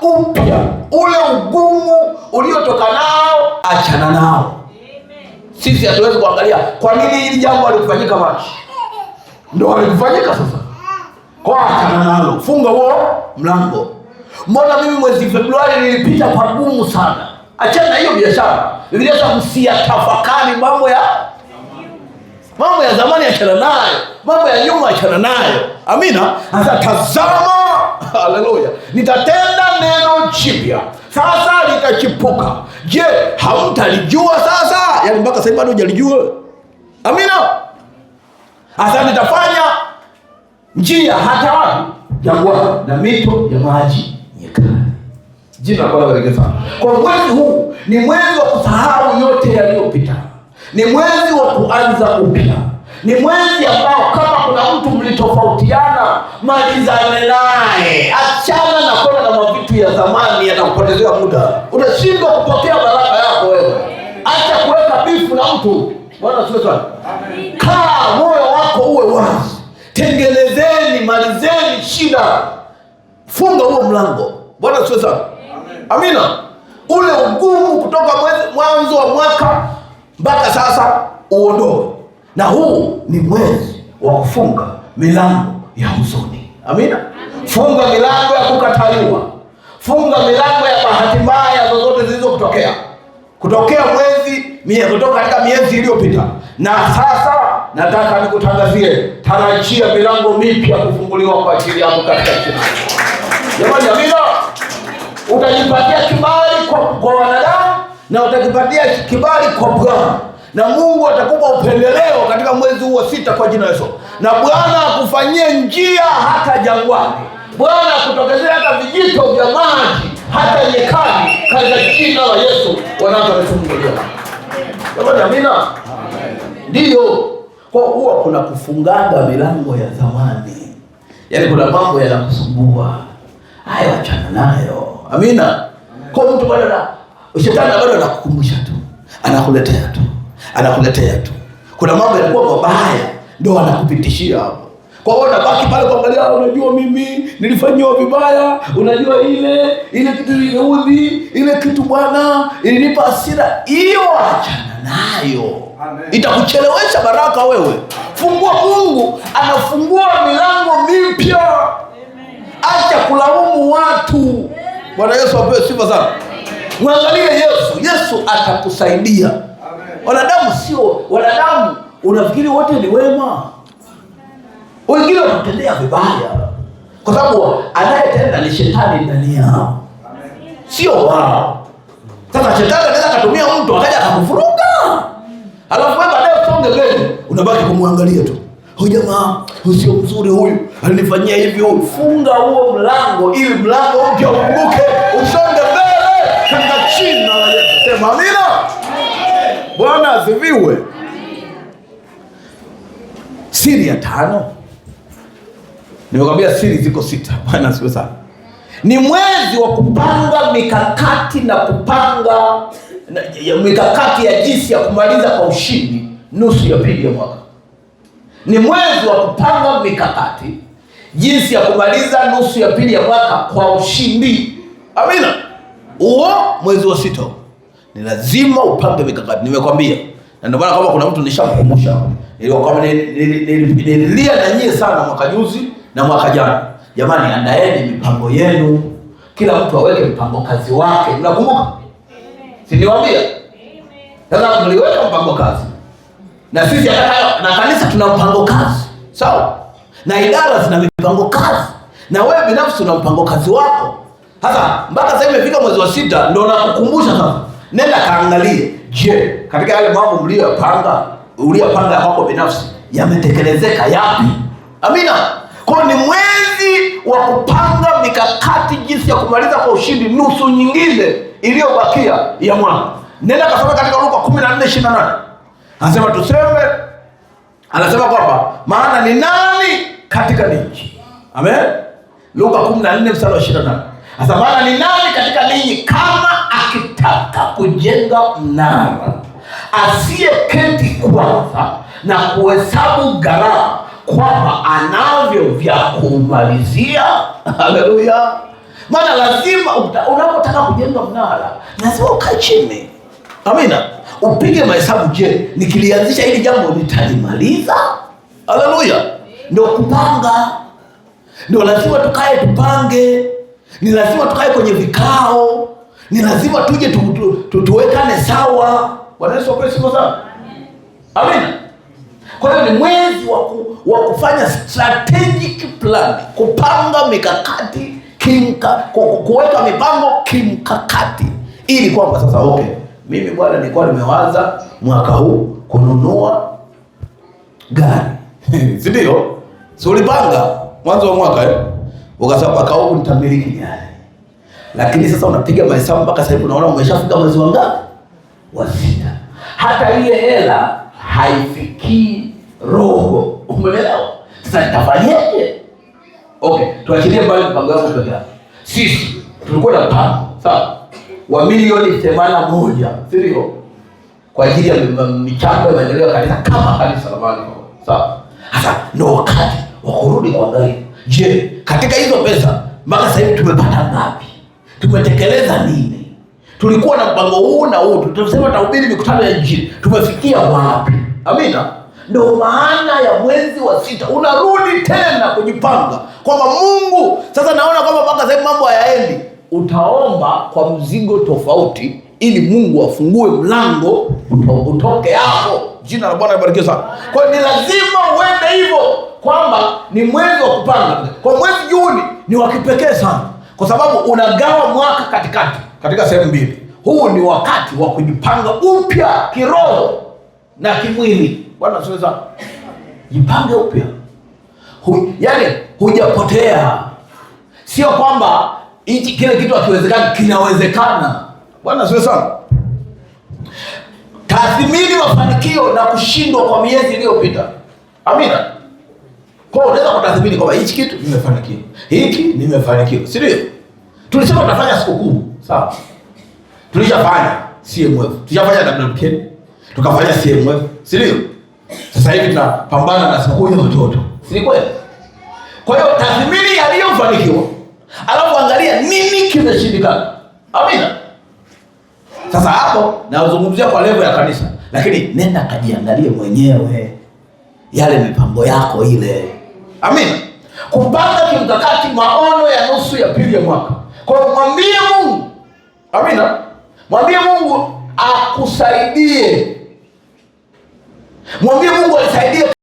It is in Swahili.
upya. Ule ugumu uliotoka nao, achana nao. Sisi hatuwezi kuangalia kwa nini hili jambo alikufanyika Machi, ndio alikufanyika sasa, kwa achana nalo, funga huo mlango. Mbona mimi mwezi Februari nilipita kwa gumu sana? Achana hiyo biashara. Biblia inasema msiyatafakari mambo ya zamani, achana nayo. Mambo ya nyuma achana nayo. Amina. Sasa tazama, haleluya, nitatenda neno jipya, sasa litachipuka. Je, hamtalijua sasa? Yaani mpaka sasa bado hujalijua. Amina. Sasa nitafanya njia hata wapi? Jangwani na mito ya maji nyikani. Jina la Bwana libarikiwe sana. Kwa mwezi huu ni mwezi wa kusahau yote yaliyopita. Ni mwezi wa kuanza upya. Ni mwezi ambao kama kuna mtu mlitofautiana, malizane naye. Achana na kwenda na mavitu ya zamani yatakupotezea muda. Unashindwa kupokea baraka yako wewe. Acha kuweka bifu na mtu. Bwana asifiwe sana. Amen. Kaa moyo wako uwe wazi. Tengenezeni, malizeni shida. Funga huo mlango. Bwana asifiwe sana. Amina. Ule ugumu kutoka mwanzo wa mwaka mpaka sasa uondoe. Na huu ni mwezi wa kufunga milango ya huzuni. Amina. Funga milango ya kukataliwa. Funga milango ya bahati mbaya zozote zilizokutokea. Kutoka katika miezi iliyopita. Na sasa nataka nikutangazie, tarajia milango mipya kufunguliwa kwa ajili yako katika jina. Jamani, amina. Utajipatia kibali kwa wanadamu na utajipatia kibali kwa Bwana. Na Mungu atakupa upendeleo katika mwezi huu wa 6 kwa jina la Yesu. Na Bwana akufanyie njia hata jangwani. Bwana akutokezea hata vijito vya maji hata nyikani katika jina la Yesu. Wanaanza kufunguliwa. Jamani, amina. Ndiyo. Kwa huwa kuna kufungaga milango ya zamani. Yaani kuna mambo yanakusumbua. Hayo achana nayo. Amina. Kwa mtu bado shetani bado anakukumbusha tu. Anakuletea tu. Kuna mambo yanakuwa mabaya ndio anakupitishia hapo. Kwa hiyo unabaki pale kuangalia, unajua mimi nilifanywa vibaya, unajua ile kitu iliudhi, ile kitu Bwana ilinipa hasira. Hiyo achana nayo. Itakuchelewesha baraka wewe. Fungua, Mungu anafungua milango mipya. Acha kulaumu watu. Bwana Yesu apewe sifa sana. Mwangalie Yesu. Yesu atakusaidia. Wanadamu unafikiri wote ni wema. Wengine wanatendea vibaya. Kwa sababu anayetenda ni shetani ndani yao. Sio wao. Sasa shetani anaweza kutumia mtu akaja akakuvuruga. Alafu wewe baadaye usonge mbele, unabaki kumwangalia tu. Huyu jamaa, sio mzuri huyu, alinifanyia hivi huyu. Funga huo mlango ili mlango mpya ufunguke, usonge mbele katika jina la Yesu. Sema amina. Bwana asifiwe. Siri ya 5. Nimekwambia siri ziko 6. Bwana asifiwe sana. Ni mwezi wa kupanga mikakati na kupanga mikakati ya jinsi ya kumaliza kwa ushindi nusu ya pili ya mwaka. Ni mwezi wa kupanga mikakati jinsi ya kumaliza nusu ya pili ya mwaka kwa ushindi. Amina. Huo mwezi wa 6 ni lazima upange mikakati. Nimekwambia. Na ndio maana kama kuna mtu nishamkumbusha. Nililia na nyie sana mwaka juzi na mwaka jana. Jamani, andaeni mipango yenu. Kila mtu aweke mpango kazi wake. Mnakumbuka? Si niwaambia? Sasa mliweka mpango kazi. Na sisi na kanisa tuna mpango kazi. Sawa? Na idara zina mipango kazi. Na wewe binafsi una mpango kazi wako. Sasa mpaka sasa imefika mwezi wa 6 ndio nakukumbusha sasa. Nenda kaangalie. Je, katika yale mambo uliyopanga kwako binafsi yametekelezeka yapi? Amina. Kwa ni mwezi wa kupanga mikakati jinsi ya kumaliza kwa ushindi nusu nyingine iliyobakia ya mwaka. Nenda kasoma katika Luka 14:28. Anasema kwamba maana ni nani katika ninyi? Amen. Luka 14:28. Sasa maana ni nani katika ninyi kama akitaka kujenga mnara asiyeketi kwanza na kuhesabu gharama kwamba anavyo vya kumalizia? Haleluya. Maana lazima unapotaka kujenga mnara lazima ukae chini. Amina. Upige mahesabu, je, nikilianzisha hili jambo nitalimaliza? Haleluya. Ndio kupanga. Ndio lazima tukae tupange. Ni lazima tukae kwenye vikao. Ni lazima tuje tuwekane sawa. Bwana Yesu asifiwe sana. Amina. Kwa hiyo ni mwezi wa kufanya strategic plan, kupanga mikakati kuweka mipango kimkakati, ili kwamba sasa mimi bwana nilikuwa nimewaza mwaka huu kununua gari. Si ndio? Si ulipanga mwanzo wa mwaka ukasema mwaka huu nitamiliki gari. Lakini sasa unapiga mahesabu mpaka sasa hivi unaona umeshafika mwezi wa ngapi? Wa 6. Hata ile hela haifikii roho. Umeelewa? Sasa nitafanyaje? Tuachilie mbali mpango wako peke yake. Sisi tulikuwa na mpango, sawa, wa milioni 81, si ndio? Kwa ajili ya michango ya maendeleo ya kanisa kama kanisa la Mungu. Sawa. Sasa ndio wakati wa kurudi kuangalia. Je, katika hizo pesa mpaka sasa hivi tumepata ngapi? Tumetekeleza nini? Tulikuwa na mpango huu na huu, tutasema tahubiri mikutano ya Injili. Tumefikia wapi? Amina. Ndio maana ya mwezi wa 6 unarudi tena kujipanga kwamba Mungu, sasa naona kwamba mpaka sasa mambo hayaendi. Utaomba kwa mzigo tofauti ili Mungu afungue mlango utoke hapo. Jina la Bwana libarikiwe sana. Kwa hiyo ni lazima uende hivyo kwamba ni mwezi wa kupanga. Kwa mwezi Juni ni wa kipekee sana kwa sababu unagawa mwaka katika sehemu mbili. Huu ni wakati wa kujipanga upya kiroho na kimwili. Bwana asifiwe sana. Jipange upya. Yaani hujapotea. Sio kwamba kile kitu hakiwezekani, kinawezekana. Bwana asifiwe sana. Tathmini mafanikio na kushindwa kwa miezi iliyopita. Amina. Kwa hiyo unaweza kutathmini kwamba hichi kitu nimefanikiwa, hiki nimefanikiwa. Si ndio? Tulisema tutafanya sikukuu, sawa? Tulishafanya CMF, tulishafanya WKN, tukafanya CMF, si ndio? Sasa hivi tunapambana na sikukuu ya watoto. Si kweli? Kwa hiyo tathmini yaliyofanikiwa, alafu angalia nini kimeshindikana. Amina. Sasa hapo nazungumzia kwa level ya kanisa, lakini nenda kajiangalie mwenyewe yale mipango yako ile. Amina. Kupanga kimkakati maono ya nusu ya pili ya mwaka. Kwa hiyo mwambie Mungu. Amina. Mwambie Mungu akusaidie. Mwambie Mungu alisaidie.